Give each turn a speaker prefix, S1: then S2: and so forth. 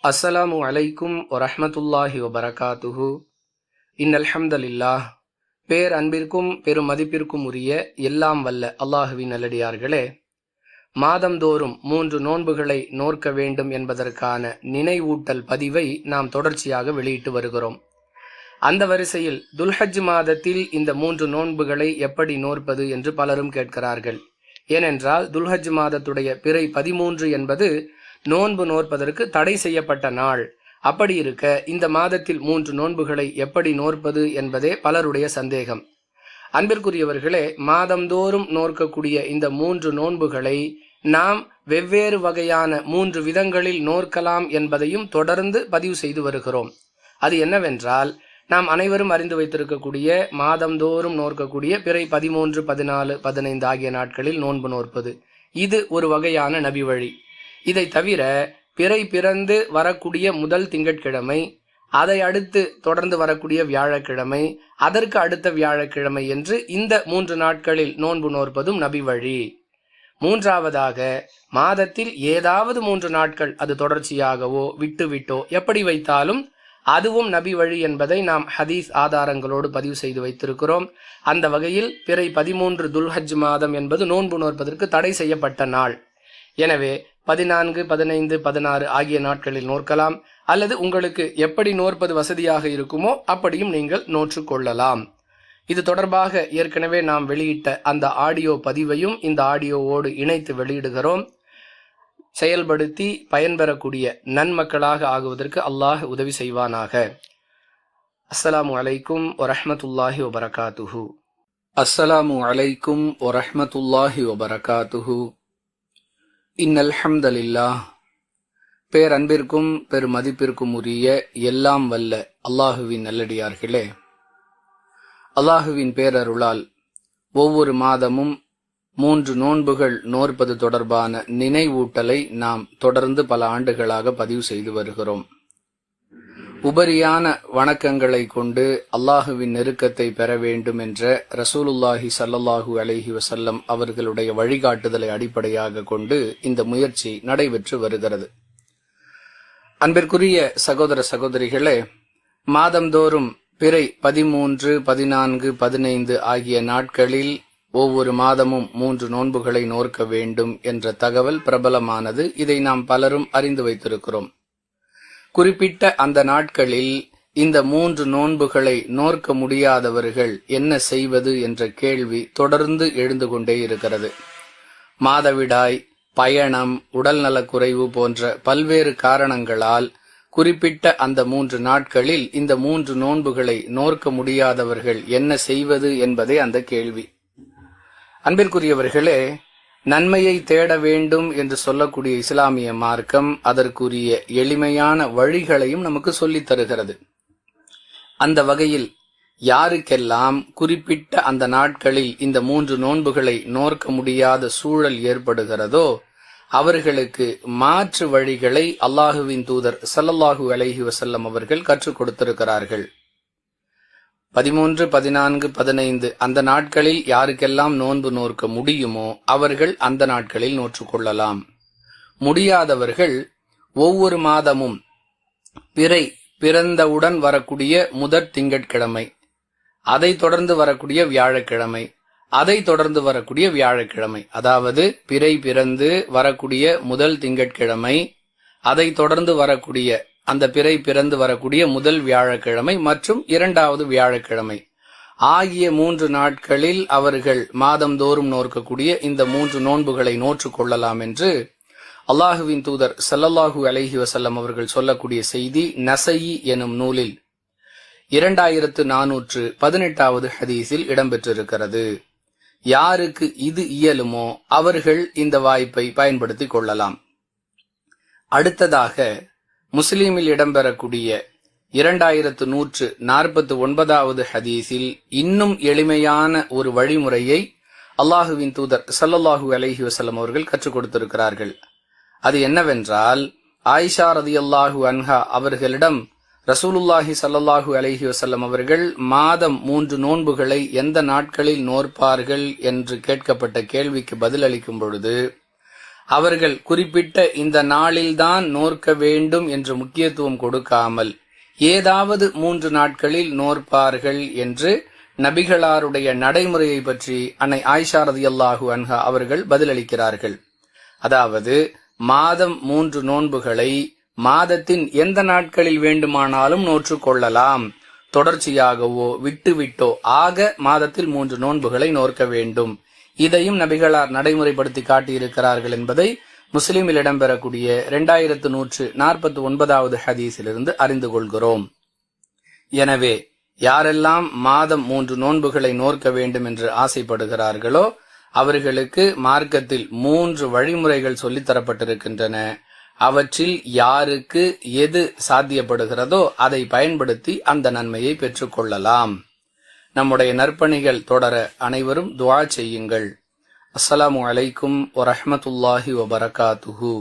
S1: அஸ்ஸலாமு அலைக்கும் வரஹ்மத்துல்லாஹி வபரகாத்துஹு. இன்னல்ஹம்துலில்லாஹ். பேர் அன்பிற்கும் பெரும் மதிப்பிற்கும் உரிய எல்லாம் வல்ல அல்லாஹுவின் நல்லடியார்களே, மாதந்தோறும் 3 நோன்புகளை நோற்க வேண்டும் என்பதற்கான நினைவூட்டல் பதிவை நாம் தொடர்ச்சியாக வெளியிட்டு வருகிறோம். அந்த வரிசையில் துல்ஹஜ் மாதத்தில் இந்த 3 நோன்புகளை எப்படி நோற்பது என்று பலரும் கேட்கிறார்கள். ஏனென்றால் துல்ஹஜ் மாதத்துடைய பிறை 13 என்பது நோன்பு நோற்பதற்கு தடை செய்யப்பட்ட நாள். அப்படி இருக்க இந்த மாதத்தில் 3 நோன்புகளை எப்படி நோற்பது என்பதே பலருடைய சந்தேகம். அன்பிற்குரியவர்களே, மாதந்தோறும் நோற்கக்கூடிய இந்த 3 நோன்புகளை நாம் வெவ்வேறு வகையான 3 விதங்களில் நோற்கலாம் என்பதையும் தொடர்ந்து பதிவு செய்து வருகிறோம். அது என்னவென்றால், நாம் அனைவரும் அறிந்து வைத்திருக்கக்கூடிய மாதந்தோறும் நோற்கக்கூடிய பிறை 13, 14, 15 ஆகிய நாட்களில் நோன்பு நோற்பது, இது ஒரு வகையான நபி வழி. இதை தவிர பிறை பிறந்து வரக்கூடிய முதல் திங்கட்கிழமை, அதை அடுத்து தொடர்ந்து வரக்கூடிய வியாழக்கிழமை, அதற்கு அடுத்த வியாழக்கிழமை என்று இந்த 3 நாட்களில் நோன்பு நோற்பதும் நபி வழி. மூன்றாவதாக, மாதத்தில் ஏதாவது 3 நாட்கள், அது தொடர்ச்சியாகவோ விட்டுவிட்டோ எப்படி வைத்தாலும் அதுவும் நபி வழி என்பதை நாம் ஹதீஸ் ஆதாரங்களோடு பதிவு செய்து வைத்திருக்கிறோம். அந்த வகையில் பிறை 13 துல்ஹஜ் மாதம் என்பது நோன்பு நோற்பதற்கு தடை செய்யப்பட்ட நாள். எனவே 14, 15, 16 ஆகிய நாட்களில் நோற்கலாம். அல்லது உங்களுக்கு எப்படி நோற்பது வசதியாக இருக்குமோ அப்படியும் நீங்கள் நோற்றுக்கொள்ளலாம். இது தொடர்பாக ஏற்கனவே நாம் வெளியிட்ட அந்த ஆடியோ பதிவையும் இந்த ஆடியோவோடு இணைத்து வெளியிடுகிறோம். செயல்படுத்தி பயன்பெறக்கூடிய நன்மக்களாக ஆகுவதற்கு அல்லாஹ் உதவி செய்வானாக. அஸ்ஸலாமு அலைக்கும் வரஹ்மத்துல்லாஹி வபரகாத்துஹு. அஸ்ஸலாமு அலைக்கும் வரஹ்மத்துல்லாஹி வபரகாத்துஹு. இன்னல்ஹம்துலில்லாஹ். பேரன்பிற்கும் பெருமதிப்பிற்கும் உரிய எல்லாம் வல்ல அல்லாஹுவின் நல்லடியார்களே, அல்லாஹுவின் பேரருளால் ஒவ்வொரு மாதமும் 3 நோன்புகள் நோற்பது தொடர்பான நினைவூட்டலை நாம் தொடர்ந்து பல ஆண்டுகளாக பதிவு செய்து வருகிறோம். உபரியான வணக்கங்களை கொண்டு அல்லாஹுவின் நெருக்கத்தை பெற வேண்டும் என்ற ரசூலுல்லாஹி ஸல்லல்லாஹு அலைஹி வஸல்லம் அவர்களுடைய வழிகாட்டுதலை அடிப்படையாக கொண்டு இந்த முயற்சி நடைபெற்று வருகிறது. அன்பிற்குரிய சகோதர சகோதரிகளே, மாதந்தோறும் பிறை 13, 14, 15 ஆகிய நாட்களில் ஒவ்வொரு மாதமும் 3 நோன்புகளை நோற்க வேண்டும் என்ற தகவல் பிரபலமானது. இதை நாம் பலரும் அறிந்து வைத்திருக்கிறோம். குறிப்பிட்ட அந்த நாட்களில் இந்த 3 நோன்புகளை நோற்க முடியாதவர்கள் என்ன செய்வது என்ற கேள்வி தொடர்ந்து எழுந்து கொண்டே இருக்கிறது. மாதவிடாய், பயணம், உடல்நலக்குறைவு போன்ற பல்வேறு காரணங்களால் குறிப்பிட்ட அந்த 3 நாட்களில் இந்த 3 நோன்புகளை நோற்க முடியாதவர்கள் என்ன செய்வது என்பதே அந்த கேள்வி. அன்பிற்குரியவர்களே, நன்மையை தேட வேண்டும் என்று சொல்லக்கூடிய இஸ்லாமிய மார்க்கம் அதற்குரிய எளிமையான வழிகளையும் நமக்கு சொல்லித் தருகிறது. அந்த வகையில் யாருக்கெல்லாம் குறிப்பிட்ட அந்த நாட்களில் இந்த 3 நோன்புகளை நோற்க முடியாத சூழல் ஏற்படுகிறதோ அவர்களுக்கு மாற்று வழிகளை அல்லாஹுவின் தூதர் ஸல்லல்லாஹு அலைஹி வஸல்லம் அவர்கள் கற்றுக் கொடுத்திருக்கிறார்கள். 13, 14, 15 அந்த நாட்களில் யாருக்கெல்லாம் நோன்பு நோற்க முடியுமோ அவர்கள் அந்த நாட்களில் நோற்றுக்கொள்ளலாம். முடியாதவர்கள் ஒவ்வொரு மாதமும் பிறை பிறந்தவுடன் வரக்கூடிய முதற் திங்கட்கிழமை, அதை தொடர்ந்து வரக்கூடிய வியாழக்கிழமை, அதை தொடர்ந்து வரக்கூடிய வியாழக்கிழமை, அதாவது பிறை பிறந்து வரக்கூடிய முதல் திங்கட்கிழமை, அதை தொடர்ந்து வரக்கூடிய அந்த பிறை பிறந்து வரக்கூடிய முதல் வியாழக்கிழமை மற்றும் 2வது வியாழக்கிழமை ஆகிய 3 நாட்களில் அவர்கள் மாதந்தோறும் நோற்கக்கூடிய இந்த 3 நோன்புகளை நோற்றுக் கொள்ளலாம் என்று அல்லாஹுவின் தூதர் ஸல்லல்லாஹு அலைஹி வஸல்லம் அவர்கள் சொல்லக்கூடிய செய்தி நஸஈ எனும் நூலில் 2418வது ஹதீஸில் இடம்பெற்றிருக்கிறது. யாருக்கு இது இயலுமோ அவர்கள் இந்த வாய்ப்பை பயன்படுத்திக் கொள்ளலாம். அடுத்ததாக முஸ்லிமில் இடம்பெறக்கூடிய 2149வது ஹதீஸில் இன்னும் எளிமையான ஒரு வழிமுறையை அல்லாஹுவின் தூதர் ஸல்லல்லாஹு அலைஹி வஸல்லம் அவர்கள் கற்றுக் கொடுத்திருக்கிறார்கள். அது என்னவென்றால், ஆயிஷா ரலியல்லாஹு அன்ஹா அவர்களிடம் ரசூலுல்லாஹி ஸல்லல்லாஹு அலைஹி வஸல்லம் அவர்கள் மாதம் 3 நோன்புகளை எந்த நாட்களில் நோற்பார்கள் என்று கேட்கப்பட்ட கேள்விக்கு பதிலளிக்கும் பொழுது அவர்கள் குறிப்பிட்ட இந்த நாளில்தான் நோற்க வேண்டும் என்று முக்கியத்துவம் கொடுக்காமல் ஏதாவது 3 நாட்களில் நோற்பார்கள் என்று நபிகளாருடைய நடைமுறையை பற்றி அன்னை ஆயிஷா ரலியல்லாஹு அன்ஹா அவர்கள் பதிலளிக்கிறார்கள். அதாவது மாதம் 3 நோன்புகளை மாதத்தின் எந்த நாட்களில் வேண்டுமானாலும் நோற்றுக் கொள்ளலாம். தொடர்ச்சியாகவோ விட்டுவிட்டோ ஆக மாதத்தில் 3 நோன்புகளை நோற்க வேண்டும். இதையும் நபிகளார் நடைமுறைப்படுத்தி காட்டியிருக்கிறார்கள் என்பதை முஸ்லிமில் இடம்பெறக்கூடிய 2149வது ஹதீஸிலிருந்து அறிந்து கொள்கிறோம். எனவே யாரெல்லாம் மாதம் 3 நோன்புகளை நோற்க வேண்டும் என்று ஆசைப்படுகிறார்களோ அவர்களுக்கு மார்க்கத்தில் 3 வழிமுறைகள் சொல்லித்தரப்பட்டிருக்கின்றன. அவற்றில் யாருக்கு எது சாத்தியப்படுகிறதோ அதை பயன்படுத்தி அந்த நன்மையை பெற்றுக்கொள்ளலாம். நம்முடைய நற்பணிகள் தொடர அனைவரும் துஆ செய்யுங்கள். அஸ்ஸலாமு அலைக்கும் வரஹ்மத்துல்லாஹி வபரகாத்துஹு.